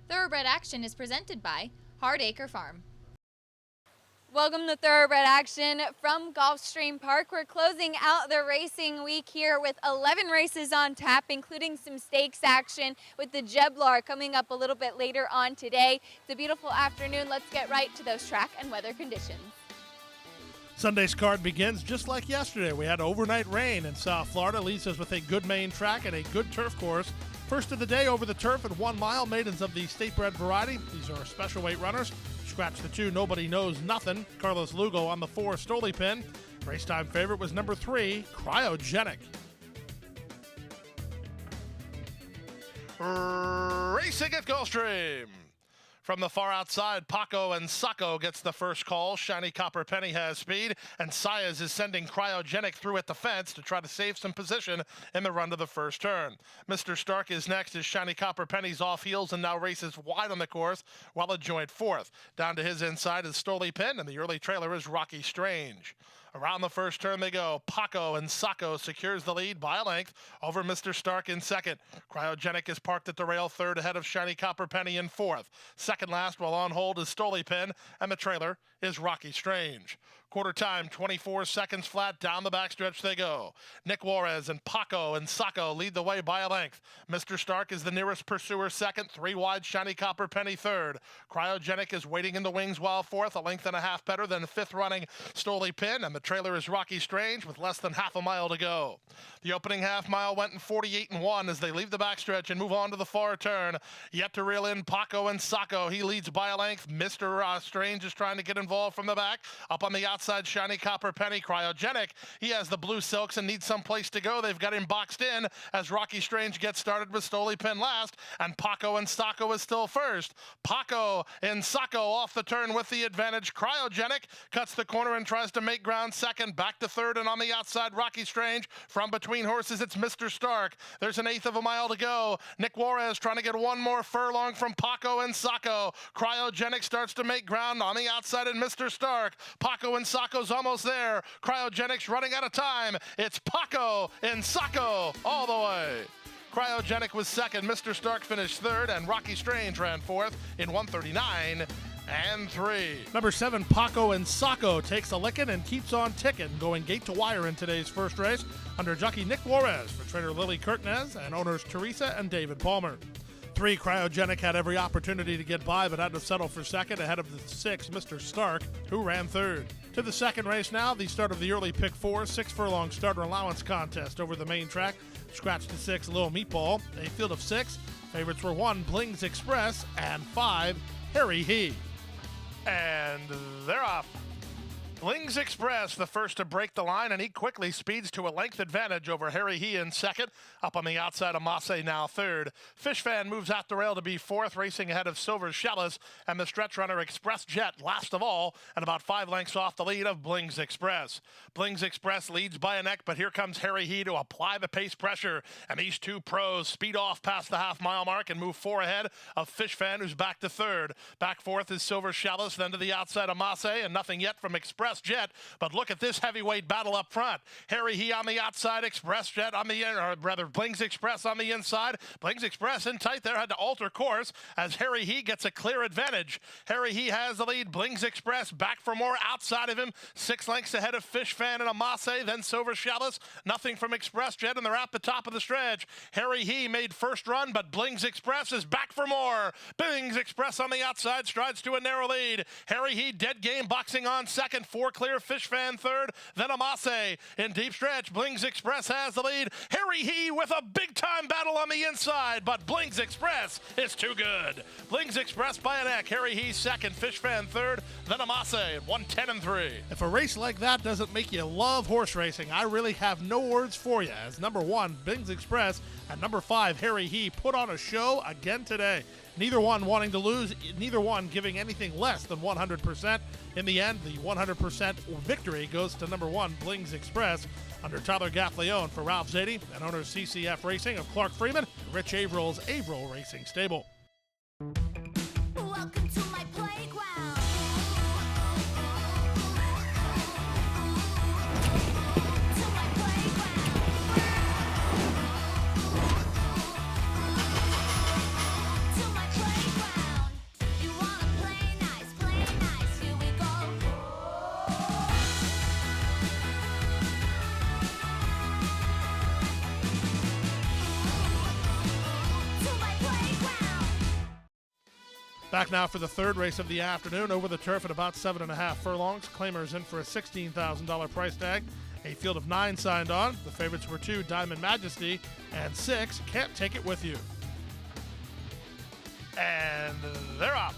Thoroughbred Action is presented by Hardacre Farm. Welcome to Thoroughbred Action from Gulfstream Park. We're closing out the racing week here with 11 races on tap, including some stakes action with the Jeblar coming up a little bit later on today. It's a beautiful afternoon. Let's get right to those track and weather conditions. Sunday's card begins just like yesterday. We had overnight rain in South Florida, leaves us with a good main track and a good turf course. First of the day over the turf at 1 mile, maidens of the state-bred variety. These are special weight runners. Scratch the 2, Nobody Knows Nothing. Carlos Lugo on the 4, Stoli Pin. Race time favorite was number 3, Cryogenic. Racing at Gulfstream. From the far outside, Paco and Sacco gets the first call. Shiny Copper Penny has speed, and Saez is sending Cryogenic through at the fence to try to save some position in the run to the first turn. Mr. Stark is next as Shiny Copper Penny's off heels and now races wide on the course while a joint fourth. Down to his inside is Stoli Pin, and the early trailer is Rocky Strange. Around the first turn they go. Paco and Sacco secures the lead by a length over Mr. Stark in second. Cryogenic is parked at the rail third ahead of Shiny Copper Penny in fourth. Second last while on hold is Stoli Pin, and the trailer is Rocky Strange. Quarter time, 24 seconds flat, down the backstretch they go. Nick Juarez and Paco and Sacco lead the way by a length. Mr. Stark is the nearest pursuer second, 3 wide, Shiny Copper Penny third. Cryogenic is waiting in the wings while fourth, a length and a half better than fifth running Stoli Pin, and the trailer is Rocky Strange with less than half a mile to go. The opening half mile went in 48-1 as they leave the backstretch and move on to the far turn. Yet to reel in Paco and Sacco. He leads by a length. Mr. Strange is trying to get involved from the back. Up on the outside, Shiny Copper Penny. Cryogenic, he has the blue silks and needs some place to go. They've got him boxed in as Rocky Strange gets started with Stoli Pin last, and Paco and Sacco is still first. Paco and Sacco off the turn with the advantage. Cryogenic cuts the corner and tries to make ground second. Back to third, and on the outside, Rocky Strange. From between horses, it's Mr. Stark. There's an eighth of a mile to go. Nick Juarez trying to get one more furlong from Paco and Sacco. Cryogenic starts to make ground on the outside, and Mr. Stark. Paco and Sacco's almost there. Cryogenic's running out of time. It's Paco and Sacco all the way. Cryogenic was second. Mr. Stark finished third, and Rocky Strange ran fourth in 1:39 and 3. Number 7, Paco and Sacco takes a licking and keeps on ticking, going gate to wire in today's first race under jockey Nick Juarez for trainer Lily Curtinez and owners Teresa and David Palmer. 3, Cryogenic had every opportunity to get by, but had to settle for second ahead of the 6, Mr. Stark, who ran third. To the second race now, the start of the early pick 4, 6 furlong starter allowance contest over the main track. Scratch to 6, Little Meatball. A field of 6. Favorites were 1, Blings Express, and 5, Harry He. And they're off. Blings Express, the first to break the line, and he quickly speeds to a length advantage over Harry He in second. Up on the outside of Masse now third. Fish Fan moves out the rail to be fourth, racing ahead of Silver Chalice, and the stretch runner Express Jet last of all, and about 5 lengths off the lead of Blings Express. Blings Express leads by a neck, but here comes Harry He to apply the pace pressure, and these two pros speed off past the half-mile mark and move 4 ahead of Fish Fan, who's back to third. Back fourth is Silver Chalice, then to the outside of Masse, and nothing yet from Express Jet, but look at this heavyweight battle up front. Harry He on the outside, Express Jet on the or rather Blings Express on the inside. Blings Express in tight there, had to alter course as Harry He gets a clear advantage. Harry He has the lead. Blings Express back for more outside of him, 6 lengths ahead of Fish Fan and Amasse, then Silver Chalice. Nothing from Express Jet, and they're at the top of the stretch. Harry He made first run, but Blings Express is back for more. Blings Express on the outside strides to a narrow lead. Harry He dead game boxing on second, 4 clear, Fish Fan third, then Amasse in deep stretch. Blings Express has the lead. Harry He with a big time battle on the inside, but Blings Express is too good. Blings Express by a neck. Harry He second, Fish Fan third, then Amasse 1:10 and 3. If a race like that doesn't make you love horse racing, I really have no words for you, as number 1, Blings Express, and number 5, Harry He, put on a show again today. Neither one wanting to lose, neither one giving anything less than 100%. In the end, the 100% victory goes to number 1, Blings Express, under Tyler Gaffleone for Ralph Zadie and owner CCF Racing of Clark Freeman, Rich Avrill's Averill Racing Stable. Welcome to my playground. To my playground. Back now for the third race of the afternoon, over the turf at about 7.5 furlongs. Claimers in for a $16,000 price tag. A field of 9 signed on. The favorites were 2, Diamond Majesty, and 6, Can't Take It With You. And they're off.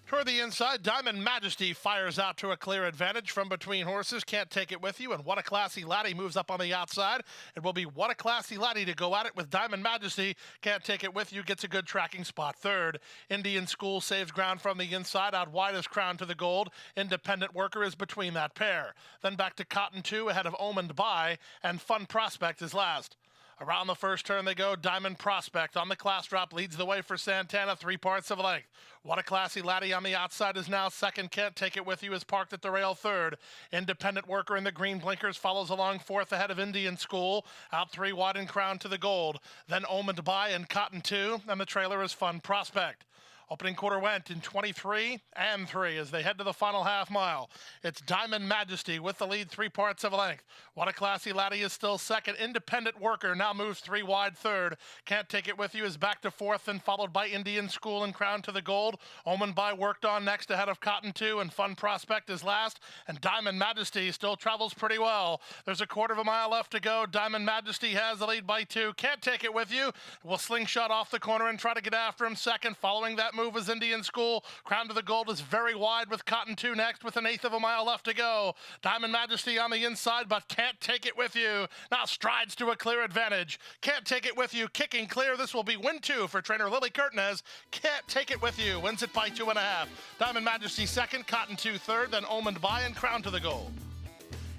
Toward the inside, Diamond Majesty fires out to a clear advantage from between horses. Can't Take It With You, and What a Classy Laddie moves up on the outside. It will be What a Classy Laddie to go at it with Diamond Majesty. Can't Take It With You gets a good tracking spot. Third, Indian School saves ground from the inside. Out wide is Crown to the Gold. Independent Worker is between that pair. Then back to Cotton 2 ahead of Omened By, and Fun Prospect is last. Around the first turn they go. Diamond Prospect on the class drop leads the way for Santana, 3 parts of a length. What a Classy Laddie on the outside is now second. Can't Take It With You is parked at the rail third. Independent Worker in the green blinkers follows along fourth ahead of Indian School. Out 3 wide and Crown to the Gold. Then Omened By and Cotton 2, and the trailer is Fun Prospect. Opening quarter went in 23 and 3 as they head to the final half mile. It's Diamond Majesty with the lead, 3 parts of a length. What a Classy Laddie is still second. Independent Worker now moves 3 wide third. Can't Take It With You is back to fourth and followed by Indian School and Crown to the Gold. Omened By worked on next ahead of Cotton 2, and Fun Prospect is last. And Diamond Majesty still travels pretty well. There's a quarter of a mile left to go. Diamond Majesty has the lead by 2. Can't Take It With You will slingshot off the corner and try to get after him second. Following that move was Indian School. Crown to the Gold is very wide with Cotton 2 next with 1/8 of a mile left to go. Diamond Majesty on the inside, but Can't Take It With You now strides to a clear advantage. Can't Take It With You kicking clear. This will be win 2 for trainer Lily Curtinez. Can't Take It With You wins it by 2.5. Diamond Majesty second, Cotton 2 third, then Omened By and Crown to the Gold.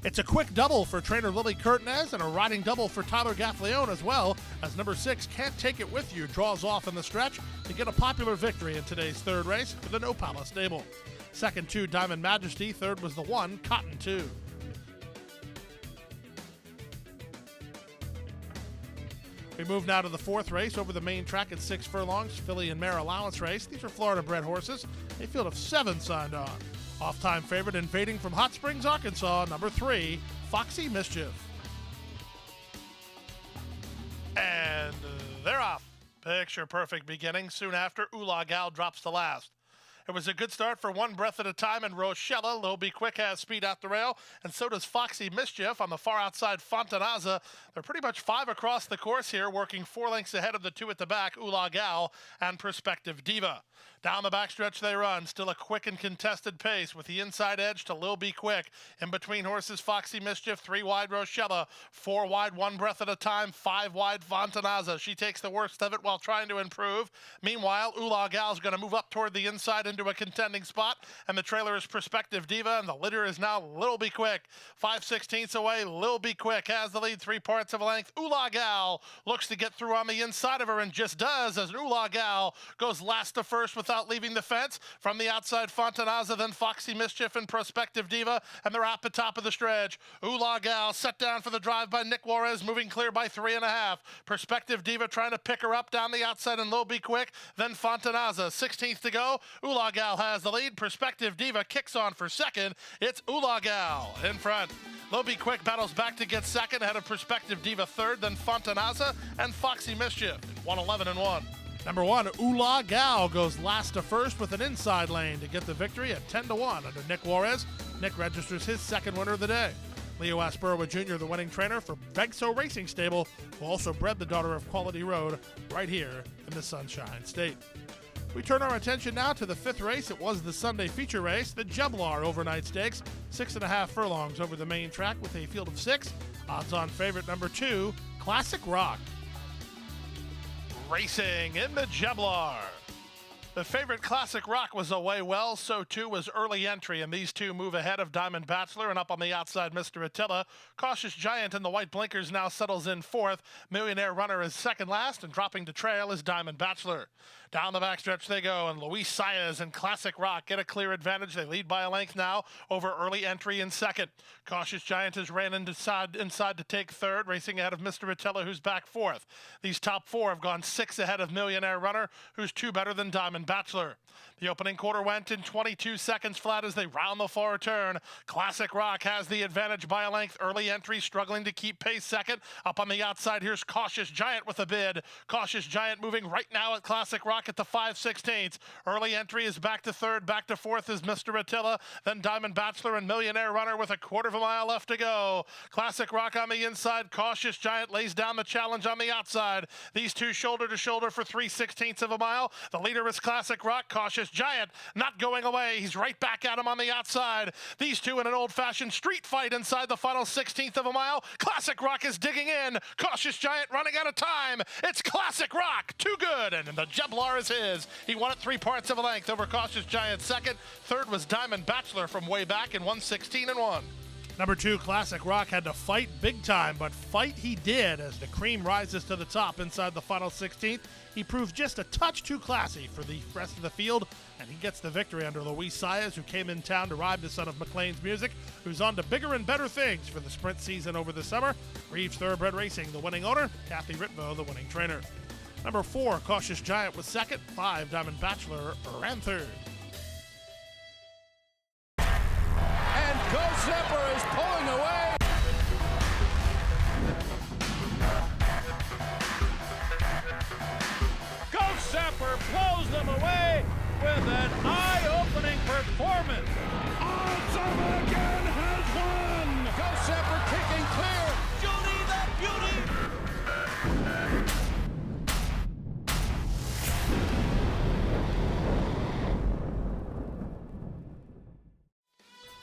It's a quick double for trainer Lily Curtinez and a riding double for Tyler Gaffleone as well, as number 6, Can't Take It With You, draws off in the stretch to get a popular victory in today's third race for the No Palace stable. Second 2, Diamond Majesty. Third was the 1, Cotton 2. We move now to the fourth race over the main track at 6 furlongs, filly and mare allowance race. These are Florida-bred horses. A field of 7 signed on. Off-time favorite invading from Hot Springs, Arkansas, number 3, Foxy Mischief. And they're off. Picture perfect beginning. Soon after, Oola Gal drops to last. It was a good start for One Breath at a Time, and Rochella, Lil Be Quick, has speed out the rail, and so does Foxy Mischief on the far outside Fontanaza. They're pretty much 5 across the course here, working 4 lengths ahead of the 2 at the back, Oola Gal and Prospective Diva. Down the backstretch they run, still a quick and contested pace with the inside edge to Lil Be Quick. In between horses, Foxy Mischief, 3 wide Rochella, 4 wide One Breath at a Time, 5 wide Fontanaza. She takes the worst of it while trying to improve. Meanwhile, Oola Gal's going to move up toward the inside into a contending spot, and the trailer is Prospective Diva, and the leader is now Lil Be Quick. 5/16 away, Lil Be Quick has the lead, 3 parts of a length. Oola Gal looks to get through on the inside of her and just does, as Oola Gal goes last to first without leaving the fence. From the outside, Fontanaza, then Foxy Mischief and Prospective Diva, and they're at the top of the stretch. Oola Gal set down for the drive by Nick Juarez, moving clear by 3.5. Prospective Diva trying to pick her up down the outside, and Lil Be Quick, then Fontanaza. 16th to go. Oola Gal has the lead. Prospective Diva kicks on for second. It's Oola Gal in front. Lil Be Quick battles back to get second, ahead of Prospective Diva third, then Fontanaza and Foxy Mischief. 1:11-1. Number 1, Oola Gal goes last to first with an inside lane to get the victory at 10-1 under Nick Juarez. Nick registers his second winner of the day. Leo Asperwa Jr., the winning trainer for Vegso Racing Stable, who also bred the daughter of Quality Road right here in the Sunshine State. We turn our attention now to the 5th race. It was the Sunday feature race, the Jeblar Overnight Stakes, 6.5 furlongs over the main track with a field of 6. Odds-on favorite number 2, Classic Rock. Racing in the Jeblar. The favorite Classic Rock was away well, so too was Early Entry, and these two move ahead of Diamond Bachelor, and up on the outside, Mr. Attila. Cautious Giant in the white blinkers now settles in 4th. Millionaire Runner is second last, and dropping to trail is Diamond Bachelor. Down the backstretch they go, and Luis Saez and Classic Rock get a clear advantage. They lead by a length now over Early Entry in second. Cautious Giant has ran inside to take third, racing ahead of Mr. Attila, who's back 4th. These top 4 have gone 6 ahead of Millionaire Runner, who's 2 better than Diamond Bachelor. The opening quarter went in 22 seconds flat as they round the far turn. Classic Rock has the advantage by a length. Early Entry struggling to keep pace second. Up on the outside, here's Cautious Giant with a bid. Cautious Giant moving right now at Classic Rock. Rock at the 5/16. Early entry is back to third, back to fourth is Mr. Attila, then Diamond Bachelor and Millionaire Runner with a quarter of a mile left to go. Classic Rock on the inside, Cautious Giant lays down the challenge on the outside. These two shoulder to shoulder for 3/16 of a mile. The leader is Classic Rock, Cautious Giant not going away. He's right back at him on the outside. These two in an old-fashioned street fight inside the final 16th of a mile. Classic Rock is digging in. Cautious Giant running out of time. It's Classic Rock, too good, and the Jeblar is his. He won it 3 parts of a length over Cautious Giant second. Third was Diamond Bachelor from way back in 1:16.1. Number 2, Classic Rock had to fight big time, but fight he did as the cream rises to the top inside the final 16th. He proved just a touch too classy for the rest of the field, and he gets the victory under Luis Saez, who came in town to ride the son of McLean's Music, who's on to bigger and better things for the sprint season over the summer. Reeves Thoroughbred Racing, the winning owner. Kathy Ritvo, the winning trainer. Number 4, Cautious Giant was second. 5, Diamond Bachelor ran third. And Go Zepper is pulling away. Go Zepper blows them away with an eye-opening performance. Awesome again has won. Go Zepper kicking clear. Julie the Beauty.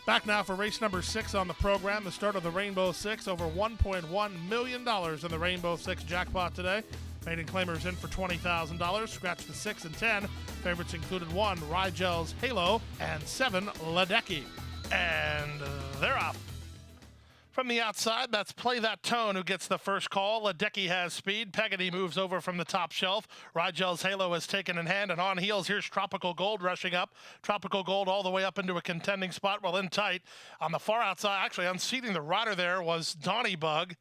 Back now for race number 6 on the program, the start of the Rainbow Six. Over $1.1 million in the Rainbow Six jackpot today. Maiden claimers in for $20,000. Scratch the 6 and 10. Favorites included 1, Rigel's Halo, and 7, Ledecky. And they're off. From the outside, that's Play That Tone who gets the first call. Ledecky has speed. Peggotty moves over from the top shelf. Rigel's Halo is taken in hand, and on heels, here's Tropical Gold rushing up. Tropical Gold all the way up into a contending spot while in tight. On the far outside, actually unseating the rider there was Donnie Bug.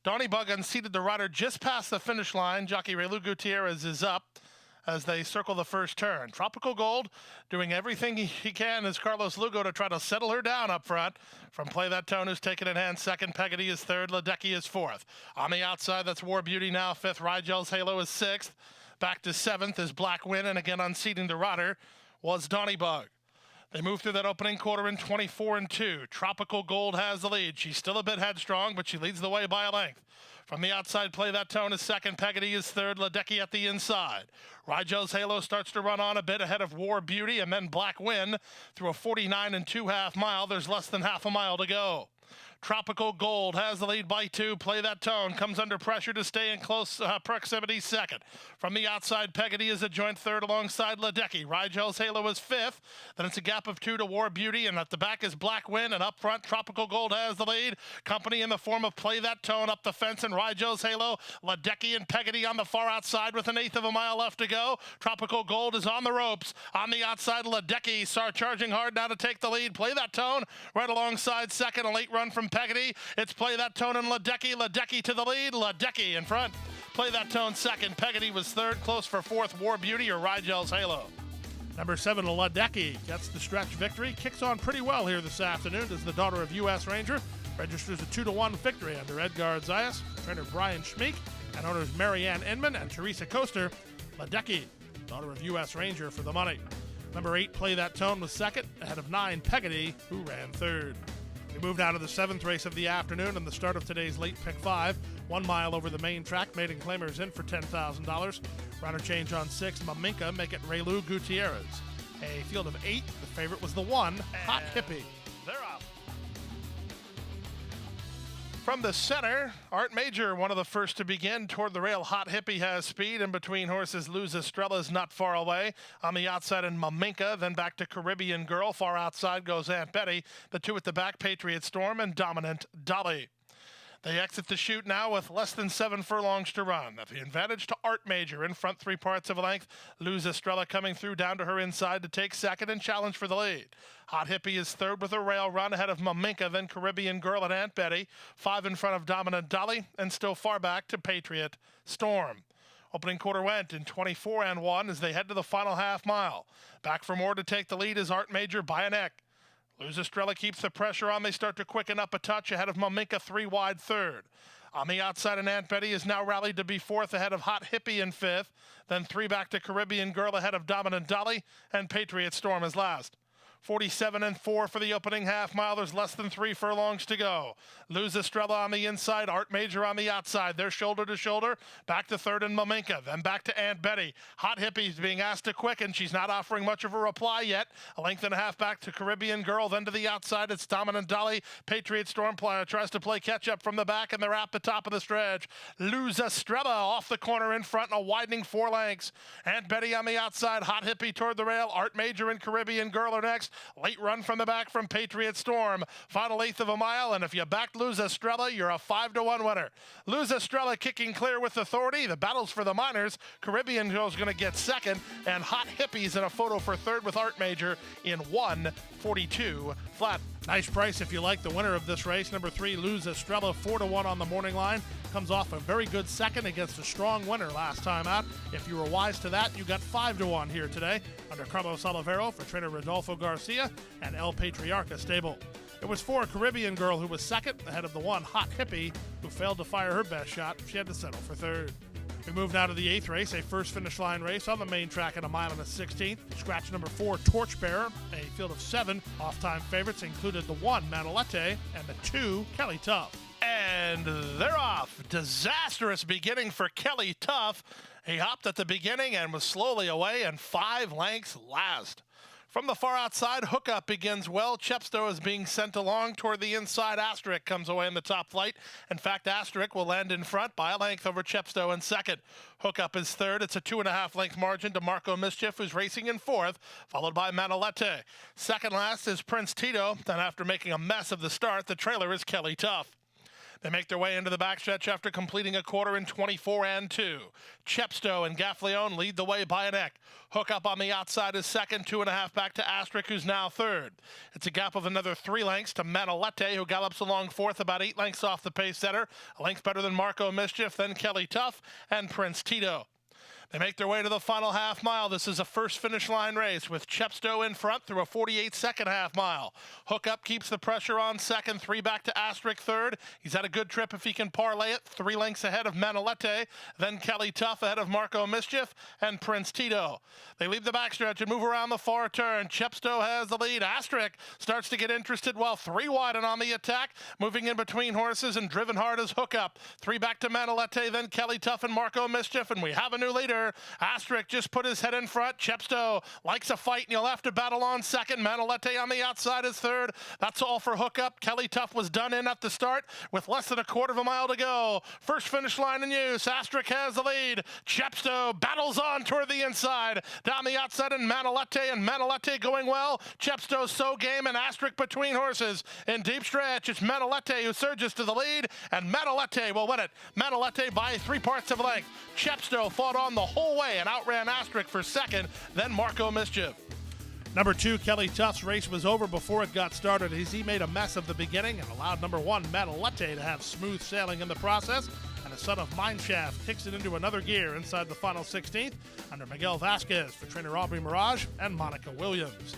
Donnie Bug unseated the rider just past the finish line. Jockey Relu Gutierrez is up as they circle the first turn. Tropical Gold doing everything he can as Carlos Lugo to try to settle her down up front. From Play That Tone, who's taken in hand second. Peggotty is third. Ledecky is fourth. On the outside, that's War Beauty now fifth. Rigel's Halo is sixth. Back to seventh is Black Win, and again unseating the rider was Donnie Bug. They move through that opening quarter in 24-2. Tropical Gold has the lead. She's still a bit headstrong, but she leads the way by a length. From the outside, Play That Tone is second. Peggotty is third. Ledecky at the inside. Rigel's Halo starts to run on a bit ahead of War Beauty, and then Black Win through a 49 2/2 mile. There's less than half a mile to go. Tropical Gold has the lead by 2. Play That Tone comes under pressure to stay in close proximity second. From the outside, Peggotty is a joint third alongside Ledecky. Rigel's Halo is fifth. Then it's a gap of 2 to War Beauty, and at the back is Black Win, and up front, Tropical Gold has the lead. Company in the form of Play That Tone up the fence, and Rigel's Halo. Ledecky and Peggotty on the far outside with 1/8 of a mile left to go. Tropical Gold is on the ropes. On the outside, Ledecky start charging hard now to take the lead. Play That Tone right alongside second. A late run from Peggotty. It's Play That Tone and Ledecky. Ledecky to the lead. Ledecky in front. Play That Tone second. Peggotty was third. Close for fourth. War Beauty or Rigel's Halo. Number 7, Ledecky gets the stretch victory. Kicks on pretty well here this afternoon as the daughter of U.S. Ranger registers a 2-1 victory under Edgar Zayas, trainer Brian Schmeek, and owners Marianne Inman and Teresa Coaster. Ledecky, daughter of U.S. Ranger, for the money. Number 8, Play That Tone was second, ahead of 9, Peggotty, who ran third. We move now to the 7th race of the afternoon and the start of today's late pick 5. 1 mile over the main track. Maiden claimers in for $10,000. Runner change on 6. Maminka make it Relu Gutierrez. A field of 8. The favorite was the 1, Hot Hippie. They're up. From the center, Art Major, one of the first to begin. Toward the rail, Hot Hippie has speed. In between horses, Luz Estrella's not far away. On the outside, and Maminka. Then back to Caribbean Girl. Far outside goes Aunt Betty. The 2 at the back, Patriot Storm and Dominant Dolly. They exit the chute now with less than 7 furlongs to run. The advantage to Art Major in front 3 parts of a length. Luz Estrella coming through down to her inside to take second and challenge for the lead. Hot Hippie is third with a rail run ahead of Maminka, then Caribbean Girl and Aunt Betty. 5 in front of Dominant Dolly and still far back to Patriot Storm. Opening quarter went in 24-1 as they head to the final half mile. Back for more to take the lead is Art Major by a neck. Luz Estrella keeps the pressure on. They start to quicken up a touch ahead of Maminka 3 wide third. On the outside, and Aunt Betty is now rallied to be fourth ahead of Hot Hippie in fifth. Then three back to Caribbean Girl ahead of Dominant Dolly, and Patriot Storm is last. 47-4 for the opening half mile. There's less than 3 furlongs to go. Luz Estrella on the inside, Art Major on the outside. They're shoulder to shoulder. Back to third in Maminka, then back to Aunt Betty. Hot Hippie's being asked to quicken. She's not offering much of a reply yet. A length and a half back to Caribbean Girl, then to the outside. It's Dominant Dolly. Patriot Storm tries to play catch up from the back, and they're at the top of the stretch. Luz Estrella off the corner in front and a widening 4 lengths. Aunt Betty on the outside, Hot Hippie toward the rail. Art Major and Caribbean Girl are next. Late run from the back from Patriot Storm. Final eighth of a mile, and if you backed Luz Estrella, you're a 5-1 winner. Luz Estrella kicking clear with authority. The battle's for the minors. Caribbean Girl's going to get second, and Hot Hippies in a photo for third with Art Major in 1:42 flat. Nice price if you like the winner of this race. Number 3, Luz Estrella, 4-1 on the morning line. Comes off a very good second against a strong winner last time out. If you were wise to that, you got 5-1 here today under Carlos Olivero for trainer Rodolfo Garcia and El Patriarca stable. It was for Caribbean Girl, who was second, ahead of the one Hot Hippie, who failed to fire her best shot. She had to settle for third. We move now to the 8th race, a first finish line race on the main track at a mile and a 16th. Scratch number 4, Torchbearer. A field of 7 off-time favorites included the 1, Manolete, and the 2, Kelly Tough. And they're off. Disastrous beginning for Kelly Tough. He hopped at the beginning and was slowly away, and 5 lengths last. From the far outside, Hookup begins well. Chepstow is being sent along toward the inside. Asterisk comes away in the top flight. In fact, Asterisk will land in front by a length over Chepstow in second. Hookup is third. It's a 2.5 length margin to Marco Mischief, who's racing in fourth, followed by Manolete. Second last is Prince Tito. Then after making a mess of the start, the trailer is Kelly Tough. They make their way into the backstretch after completing a quarter in 24-2. Chepstow and Gaffleone lead the way by a neck. Hookup on the outside is second, 2.5 back to Asterisk, who's now third. It's a gap of another 3 lengths to Manolete, who gallops along fourth, about 8 lengths off the pace setter. A length better than Marco Mischief, then Kelly Tough, and Prince Tito. They make their way to the final half mile. This is a first finish line race with Chepstow in front through a 48-second half mile. Hookup keeps the pressure on second, 3 back to Asterisk third. He's had a good trip if he can parlay it. 3 lengths ahead of Manolete, then Kelly Tough ahead of Marco Mischief and Prince Tito. They leave the backstretch and move around the far turn. Chepstow has the lead. Asterisk starts to get interested while 3 wide and on the attack, moving in between horses and driven hard as Hookup. 3 back to Manolete, then Kelly Tough and Marco Mischief, and we have a new leader. Asterisk just put his head in front. Chepstow likes a fight, and he'll have to battle on second. Manolete on the outside is third. That's all for Hookup. Kelly Tough was done in at the start with less than a quarter of a mile to go. First finish line in use. Asterisk has the lead. Chepstow battles on toward the inside. Down the outside, and Manolete going well. Chepstow so game, and Asterisk between horses. In deep stretch, it's Manolete who surges to the lead, and Manolete will win it. Manolete by 3 parts of a length. Chepstow fought on the whole way and outran Asterisk for second, then Marco Mischief. Number 2, Kelly Tough's race was over before it got started as he made a mess of the beginning and allowed number 1, Manolete, to have smooth sailing in the process. And the son of Mineshaft kicks it into another gear inside the final 16th under Miguel Vasquez for trainer Aubrey Mirage and Monica Williams.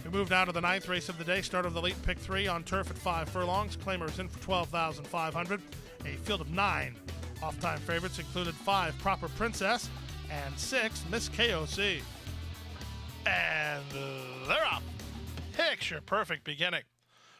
We move now to the 9th race of the day, start of the late pick 3 on turf at 5 furlongs. Claimers in for $12,500. A field of 9 off-time favorites included 5, Proper Princess, and 6, Miss KOC. And they're up. Picture perfect beginning.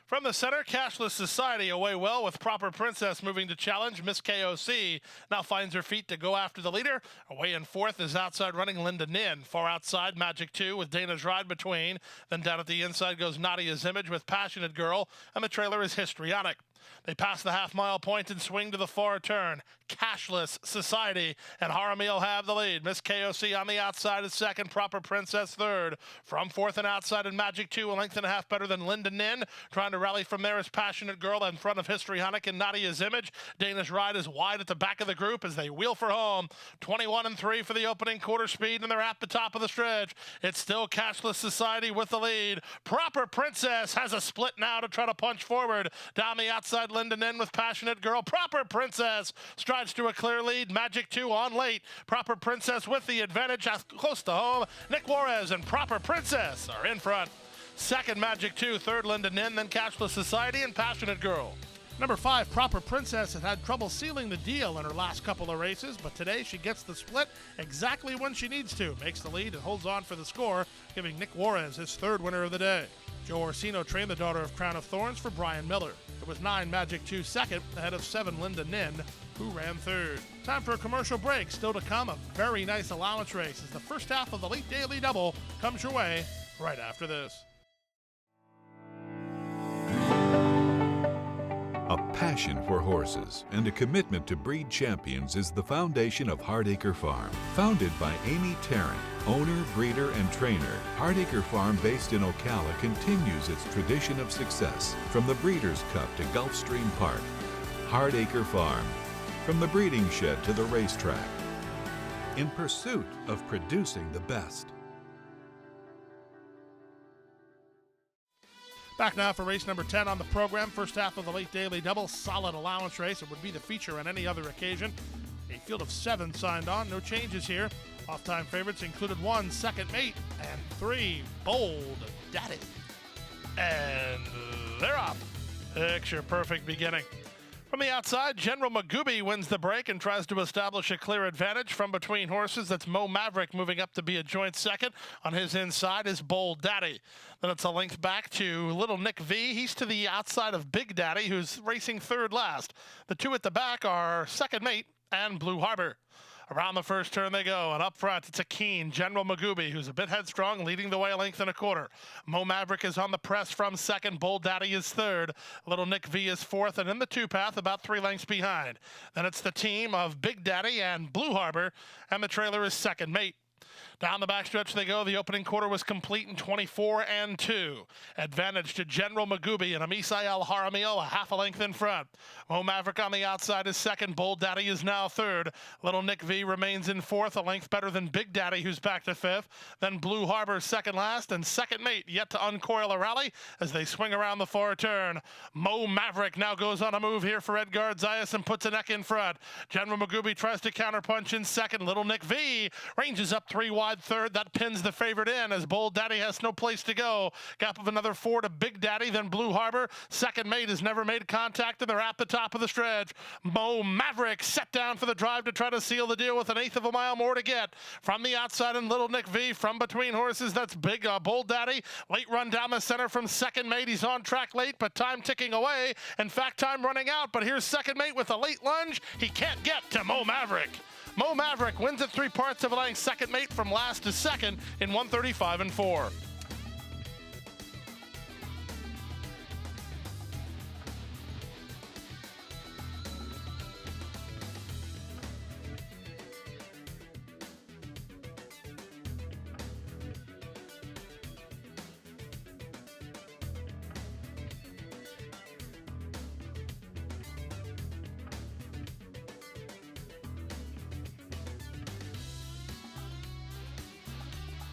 From the center, Cashless Society away well with Proper Princess moving to challenge. Miss KOC now finds her feet to go after the leader. Away in fourth is outside running Linda Nin. Far outside, Magic 2 with Dana's Ride between. Then down at the inside goes Nadia's Image with Passionate Girl, and the trailer is Histrionic. They pass the half-mile point and swing to the far turn. Cashless Society and Haramil have the lead. Miss KOC on the outside is second. Proper Princess third. From fourth and outside in Magic 2, a length and a half better than Linda Nin. Trying to rally from there is Passionate Girl in front of Histrionic and Nadia's Image. Dana's Ride is wide at the back of the group as they wheel for home. 21-3 for the opening quarter speed, and they're at the top of the stretch. It's still Cashless Society with the lead. Proper Princess has a split now to try to punch forward. Down the outside, Linda Nin with Passionate Girl. Proper Princess strides to a clear lead. Magic 2 on late. Proper Princess with the advantage close to home. Nick Juarez and Proper Princess are in front. Second, Magic 2. Third, Linda Nin. Then Cashless Society and Passionate Girl. Number 5, Proper Princess, had had trouble sealing the deal in her last couple of races, but today she gets the split exactly when she needs to, makes the lead and holds on for the score, giving Nick Juarez his third winner of the day. Joe Orsino trained the daughter of Crown of Thorns for Brian Miller. It was 9 Magic 2 second, ahead of 7 Linda Nin, who ran third. Time for a commercial break. Still to come, a very nice allowance race as the first half of the Late Daily Double comes your way right after this. A passion for horses and a commitment to breed champions is the foundation of Hardacre Farm. Founded by Amy Tarrant, owner, breeder, and trainer, Hardacre Farm, based in Ocala, continues its tradition of success. From the Breeders' Cup to Gulfstream Park, Hardacre Farm. From the breeding shed to the racetrack, in pursuit of producing the best. Back now for race number 10 on the program. First half of the Late Daily Double. Solid allowance race. It would be the feature on any other occasion. A field of 7 signed on. No changes here. Off-time favorites included 1 Second Mate and 3 Bold Daddy. And they're off. Picture perfect beginning. From the outside, General Magooby wins the break and tries to establish a clear advantage from between horses. That's Mo Maverick moving up to be a joint second. On his inside is Bold Daddy. Then it's a length back to Little Nick V. He's to the outside of Big Daddy, who's racing third last. The two at the back are Second Mate and Blue Harbor. Around the first turn they go, and up front it's a keen General Magooby, who's a bit headstrong, leading the way a length and a quarter. Mo Maverick is on the press from second. Bold Daddy is third. Little Nick V is fourth, and in the two-path, about 3 lengths behind. Then it's the team of Big Daddy and Blue Harbor, and the trailer is Second Mate. Down the backstretch they go. The opening quarter was complete in 24-2. Advantage to General Magooby and Amisai El Jaramillo, a half a length in front. Mo Maverick on the outside is second. Bold Daddy is now third. Little Nick V remains in fourth, a length better than Big Daddy, who's back to fifth. Then Blue Harbor second last, and Second Mate yet to uncoil a rally as they swing around the far turn. Mo Maverick now goes on a move here for Edgar Zayas and puts a neck in front. General Magooby tries to counterpunch in second. Little Nick V ranges up 3 wide third. That pins the favorite in as Bold Daddy has no place to go. Gap of another 4 to Big Daddy, then Blue Harbor. Second Mate has never made contact, and they're at the top of the stretch. Mo Maverick set down for the drive to try to seal the deal with 1/8 of a mile more to get. From the outside and Little Nick V from between horses, that's Big Bold Daddy. Late run down the center from Second Mate. He's on track late, but time ticking away. In fact, time running out, but here's Second Mate with a late lunge. He can't get to Mo Maverick. Mo Maverick wins at 3 parts of a length. Second Mate from last to second in 1:35-4.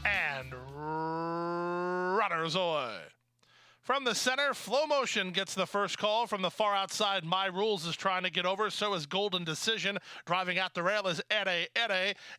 And runners away. From the center, Flow Motion gets the first call. From the far outside, My Rules is trying to get over. So is Golden Decision. Driving at the rail is Ede.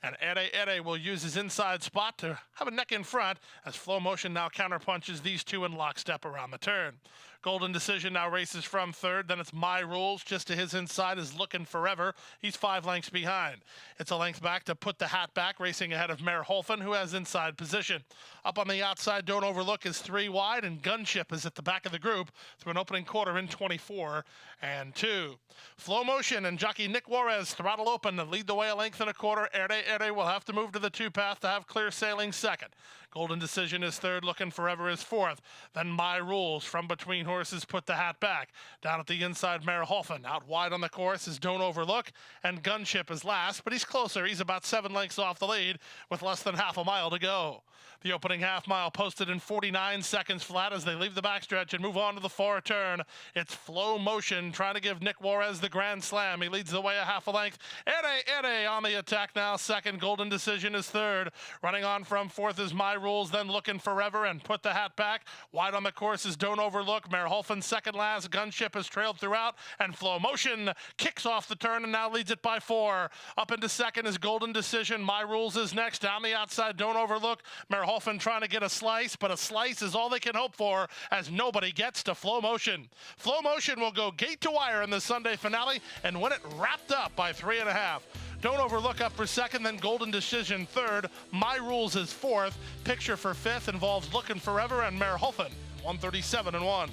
And Ede will use his inside spot to have a neck in front as Flow Motion now counterpunches these two in lockstep around the turn. Golden Decision now races from third. Then it's My Rules. Just to his inside is Looking Forever. He's 5 lengths behind. It's a length back to Put the Hat Back, racing ahead of Mayor Holfen, who has inside position. Up on the outside, Don't Overlook is 3 wide, and Gunship is at the back of the group through an opening quarter in 24-2. Flow Motion and jockey Nick Juarez throttle open to lead the way a length and a quarter. Ede will have to move to the two-path to have clear sailing second. Golden Decision is third. Looking Forever is fourth. Then My Rules from between horses Put the Hat Back. Down at the inside, Mayor Holfen. Out wide on the course is Don't Overlook, and Gunship is last, but he's closer. He's about 7 lengths off the lead with less than half a mile to go. The opening half mile posted in 49 seconds flat as they leave the backstretch and move on to the far turn. It's Flow Motion trying to give Nick Juarez the grand slam. He leads the way a half a length. Ede on the attack now. Second. Golden Decision is third. Running on from fourth is My Rules, then Looking Forever, and Put the Hat Back. Wide on the course is Don't Overlook. Merholfen second last. Gunship has trailed throughout, and Flow Motion kicks off the turn and now leads it by 4. Up into second is Golden Decision. My Rules is next. Down the outside, Don't Overlook. Merholfen trying to get a slice, but a slice is all they can hope for as nobody gets to Flow Motion. Flow Motion will go gate to wire in the Sunday finale and win it wrapped up by 3.5. Don't Overlook up for second, then Golden Decision third. My Rules is fourth. Picture for fifth involves Looking Forever and Merholfen, 137-1.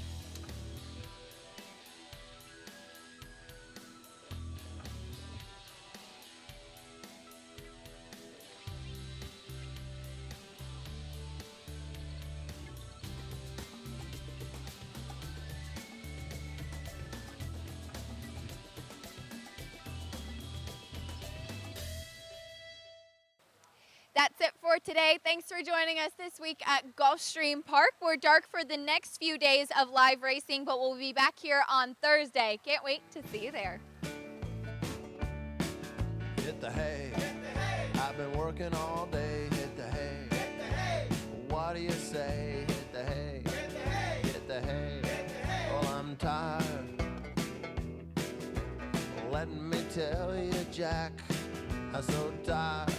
That's it for today. Thanks for joining us this week at Gulfstream Park. We're dark for the next few days of live racing, but we'll be back here on Thursday. Can't wait to see you there. Hit the hay. I've been working all day. Hit the hay. What do you say? Hit the hay. Hit the hay. Well, I'm tired. Let me tell you, Jack, I'm so tired.